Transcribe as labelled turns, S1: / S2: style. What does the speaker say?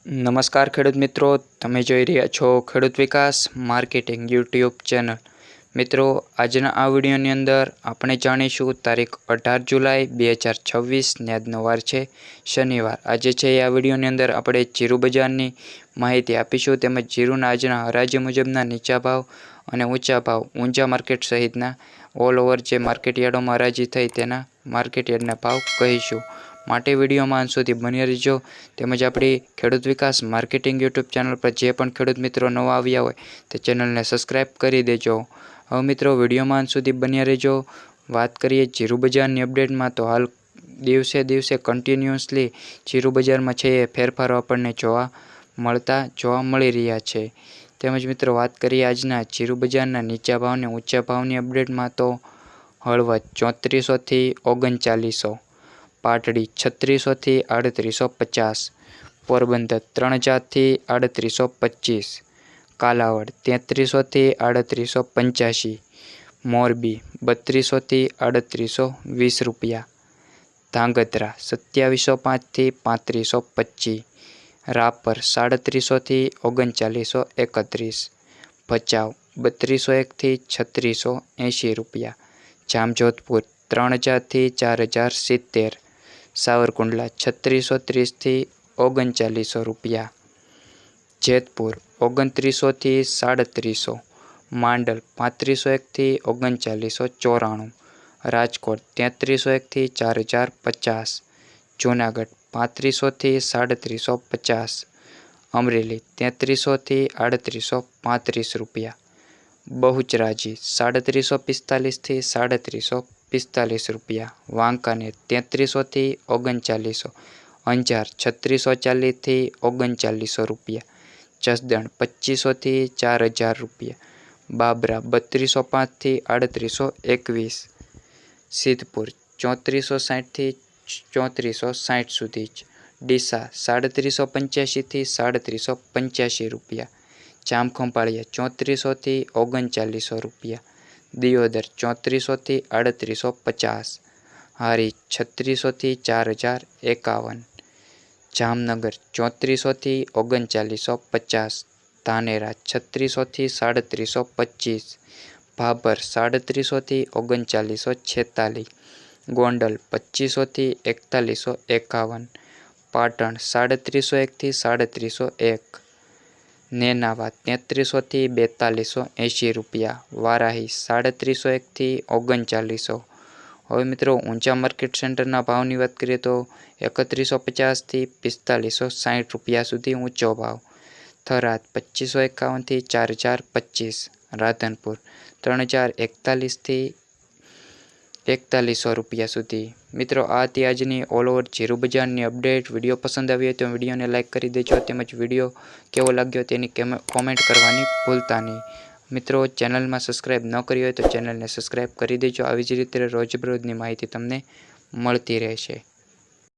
S1: નમસ્કાર ખેડૂત મિત્રો, તમે જોઈ રહ્યા છો ખેડૂત વિકાસ માર્કેટિંગ યુટ્યુબ ચેનલ। મિત્રો, આજના આ વિડીયોની અંદર આપણે જાણીશું તારીખ 18 જુલાઈ 2026 આજનો વાર છે શનિવાર। આજે છે આ વિડીયોની અંદર આપણે જીરું બજારની માહિતી આપીશું તેમજ જીરુના આજના હરાજી મુજબના નીચા ભાવ અને ઊંચા ભાવ ઊંચા માર્કેટ સહિતના ઓલ ઓવર જે માર્કેટ યાર્ડોમાં હરાજી થઈ તેના માર્કેટ યાર્ડના ભાવ કહીશું। માટે વિડીયોમાં અંત સુધી બની રહેજો। તેમજ આપણી ખેડૂત વિકાસ માર્કેટિંગ યુટ્યુબ ચેનલ પર જે પણ ખેડૂત મિત્રો નવા આવ્યા હોય તે ચેનલને સબસ્ક્રાઈબ કરી દેજો। હવે મિત્રો વિડીયોમાં અંત સુધી બન્યા રહેજો। વાત કરીએ જીરું બજારની અપડેટમાં, તો હાલ દિવસે દિવસે કન્ટિન્યુઅસલી જીરું બજારમાં છે એ ફેરફારો આપણને જોવા મળી રહ્યા છે। તેમજ મિત્રો વાત કરીએ આજના જીરું બજારના નીચા ભાવ અને ઊંચા ભાવની અપડેટમાં, તો હળવદ 3400 થી 3900, પાટડી 3600 થી 3850, પોરબંદર 3000 થી 3825, કાલાવડ 3300 થી 3885, મોરબી 3200 થી 3820 રૂપિયા, ધાંગધ્રા 2705 થી 3525, રાપર 3700 થી 3931, ભચાઉ 3201 થી 3680 રૂપિયા, જામજોધપુર 3000 થી 4070, સાવરકુંડલા 3630 થી 3900 રૂપિયા, જેતપુર 2900 થી 3700, માંડલ 3501 થી 3994, રાજકોટ 3301 થી 4050, જૂનાગઢ 3500 થી 3750, અમરેલી 3300 થી 3835 રૂપિયા, બહુચરાજી 3745 થી 3745 રૂપિયા, વાંકાનેર 3300 થી 3900, અંજાર 3640 થી 3900 રૂપિયા, જસદણ 2500 થી 4000 રૂપિયા, બાબરા 3205 થી 3821, સિદ્ધપુર 3460 થી 3460 સુધી જ, ડીસા 3785 થી 3785 રૂપિયા, જામખંભાળિયા 3400 થી 3900 રૂપિયા, દિયોદર 3400 થી 3850, હારીજ 3600 થી 4051, જામનગર 3400 થી 3950, ધાનેરા 3600 થી 3725, ભાભર 3700 થી 3946, ગોંડલ 2500 થી 4151, પાટણ 3701 થી 3701, નેનાવા 3300 થી 4280 રૂપિયા, વારાહી 3701 થી 3900। હવે મિત્રો ઊંચા માર્કેટ સેન્ટરના ભાવની વાત કરીએ તો 3150 થી 4560 રૂપિયા સુધી ઊંચો ભાવ, થરાદ 2551 થી 4025, રાધનપુર 3041 થી 4100 રૂપિયા સુધી। મિત્રો આ હતી આજની ઓલ ઓવર જીરું બજારની અપડેટ। વિડીયો પસંદ આવ્યો તો વિડીયોને લાઇક કરી દેજો, તેમજ વિડીયો કેવો લાગ્યો તેની કોમેન્ટ કરવાની ભૂલતા નહીં। મિત્રો ચેનલમાં સબસ્ક્રાઈબ ન કરી હોય તો ચેનલને સબસ્ક્રાઈબ કરી દેજો। આવી જ રીતે રોજબરોજની માહિતી તમને મળતી રહેશે।